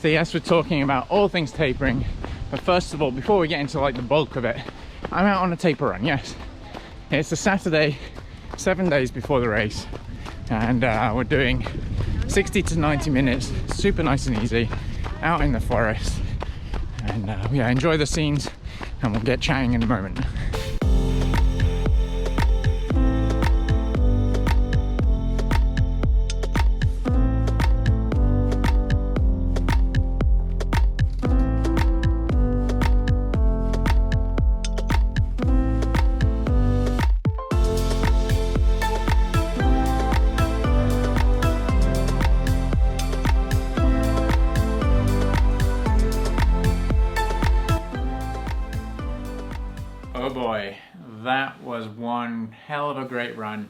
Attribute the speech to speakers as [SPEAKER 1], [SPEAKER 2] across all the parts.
[SPEAKER 1] So yes, we're talking about all things tapering, but first of all, before we get into like the bulk of it, I'm out on a taper run. Yes, it's a Saturday, 7 days before the race, and we're doing 60 to 90 minutes, super nice and easy, out in the forest, and yeah, enjoy the scenes, and we'll get chatting in a moment. Oh boy, that was one hell of a great run.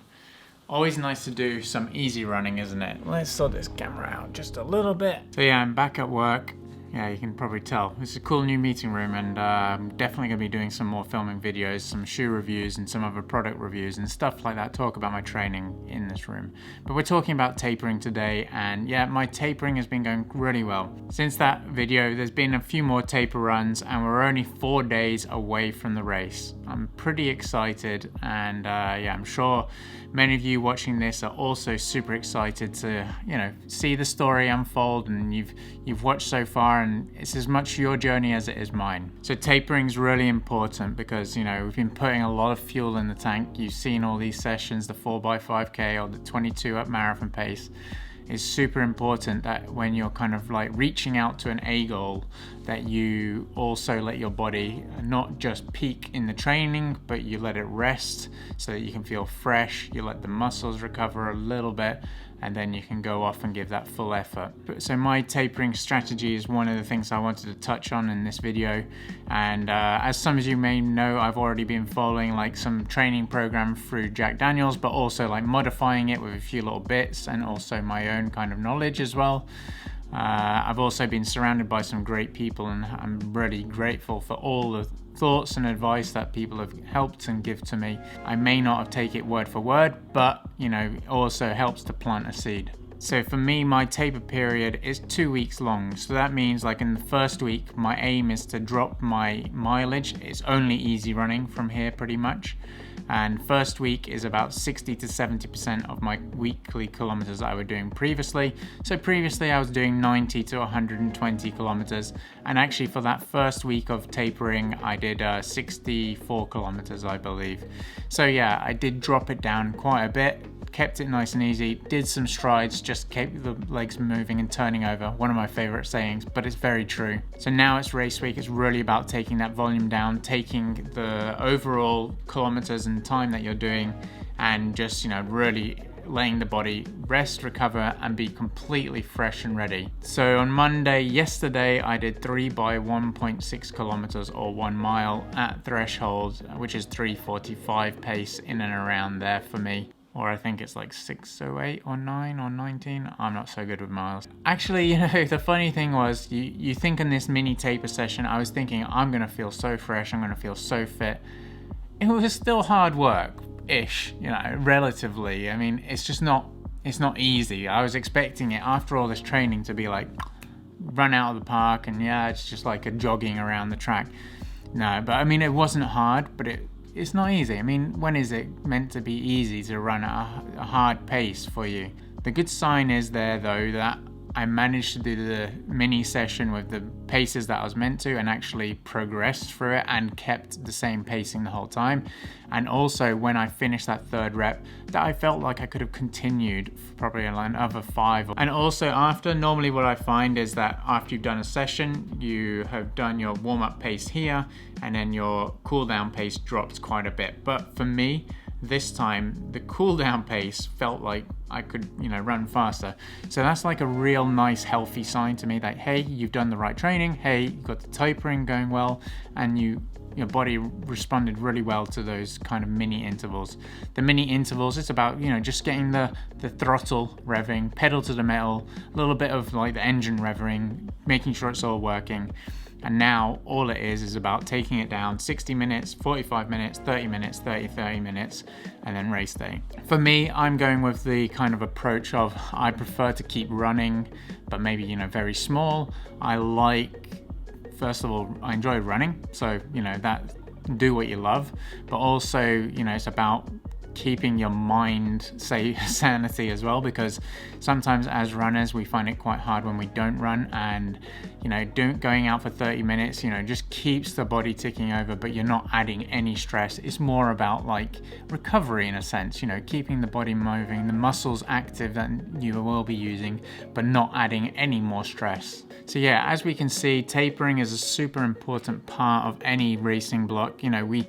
[SPEAKER 1] Always nice to do some easy running, isn't it? Let's sort this camera out just a little bit. So yeah, I'm back at work. Yeah, you can probably tell. It's a cool new meeting room, and I'm definitely gonna be doing some more filming videos, some shoe reviews and some other product reviews and stuff like that, talk about my training in this room. But we're talking about tapering today, and yeah, my tapering has been going really well. Since that video, there's been a few more taper runs, and we're only 4 days away from the race. I'm pretty excited, and yeah, I'm sure many of you watching this are also super excited to, you know, see the story unfold, and you've watched so far, and it's as much your journey as it is mine. So tapering is really important because, you know, we've been putting a lot of fuel in the tank. You've seen all these sessions, the 4x5k or the 22 up marathon pace. It's super important that when you're kind of like reaching out to an A goal, that you also let your body not just peak in the training, but you let it rest so that you can feel fresh. You let the muscles recover a little bit, and then you can go off and give that full effort. So my tapering strategy is one of the things I wanted to touch on in this video. And as some of you may know, I've already been following like some training program through Jack Daniels, but also like modifying it with a few little bits and also my own kind of knowledge as well. I've also been surrounded by some great people, and I'm really grateful for all the thoughts and advice that people have helped and give to me. I may not have taken it word for word, but you know, it also helps to plant a seed. So for me, my taper period is 2 weeks long. So that means like in the first week, my aim is to drop my mileage. It's only easy running from here pretty much. And first week is about 60 to 70% of my weekly kilometers that I was doing previously. So previously I was doing 90 to 120 kilometers. And actually for that first week of tapering, I did 64 kilometers, I believe. So yeah, I did drop it down quite a bit. Kept it nice and easy, did some strides, just kept the legs moving and turning over. One of my favorite sayings, but it's very true. So now it's race week. It's really about taking that volume down, taking the overall kilometers and time that you're doing, and just, you know, really letting the body rest, recover, and be completely fresh and ready. So on Monday, yesterday, I did 3 by 1.6 kilometers or 1 mile at threshold, which is 3:45 pace in and around there for me. Or I think it's like 6:08 or 9 or 19. I'm not so good with miles. Actually, you know, the funny thing was, you think in this mini taper session, I was thinking I'm gonna feel so fresh, I'm gonna feel so fit. It was still hard work-ish, you know, relatively. I mean, it's not easy. I was expecting it after all this training to be like, run out of the park and yeah, it's just like a jogging around the track. No, but I mean, it wasn't hard, but it's not easy. I mean, when is it meant to be easy to run at a hard pace for you? The good sign is there though that I managed to do the mini session with the paces that I was meant to and actually progressed through it and kept the same pacing the whole time. And also when I finished that third rep, that I felt like I could have continued for probably another 5. And also after, normally what I find is that after you've done a session, you have done your warm-up pace here, and then your cool-down pace drops quite a bit. But for me, this time the cool down pace felt like I could, you know, run faster. So that's like a real nice healthy sign to me that, hey, you've done the right training, hey, you've got the tapering going well, and your body responded really well to those kind of mini intervals. The mini intervals, it's about, you know, just getting the throttle revving, pedal to the metal, a little bit of like the engine revving, making sure it's all working. And now all it is about taking it down 60 minutes, 45 minutes, 30 minutes, 30 minutes, and then race day. For me, I'm going with the kind of approach of I prefer to keep running, but maybe, you know, very small. First of all, I enjoy running, so, you know, that do what you love, but also, you know, it's about keeping your mind sanity as well, because sometimes as runners we find it quite hard when we don't run, and you know, going out for 30 minutes, you know, just keeps the body ticking over, but you're not adding any stress. It's more about like recovery in a sense, you know, keeping the body moving, the muscles active that you will be using, but not adding any more stress. So yeah, as we can see, tapering is a super important part of any racing block. You know, we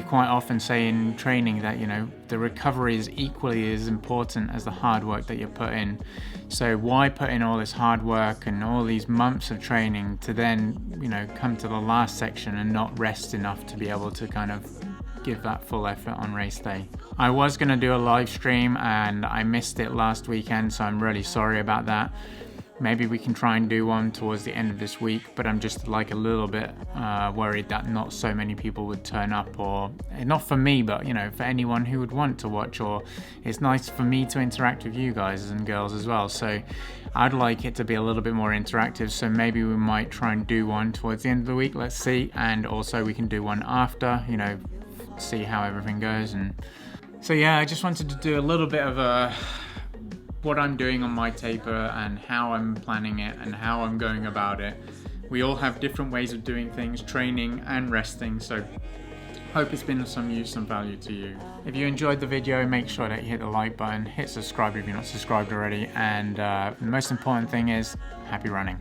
[SPEAKER 1] quite often say in training that, you know, the recovery is equally as important as the hard work that you put in. So why put in all this hard work and all these months of training to then, you know, come to the last section and not rest enough to be able to kind of give that full effort on race day. I was going to do a live stream and I missed it last weekend, so I'm really sorry about that. Maybe we can try and do one towards the end of this week, but I'm just like a little bit worried that not so many people would turn up, or not for me, but you know, for anyone who would want to watch. Or it's nice for me to interact with you guys and girls as well, so I'd like it to be a little bit more interactive. So maybe we might try and do one towards the end of the week, let's see, and also we can do one after, you know, see how everything goes. And so yeah, I just wanted to do a little bit of what I'm doing on my taper and how I'm planning it and how I'm going about it. We all have different ways of doing things, training and resting, so hope it's been of some use and value to you. If you enjoyed the video, make sure that you hit the like button, hit subscribe if you're not subscribed already, and the most important thing is happy running.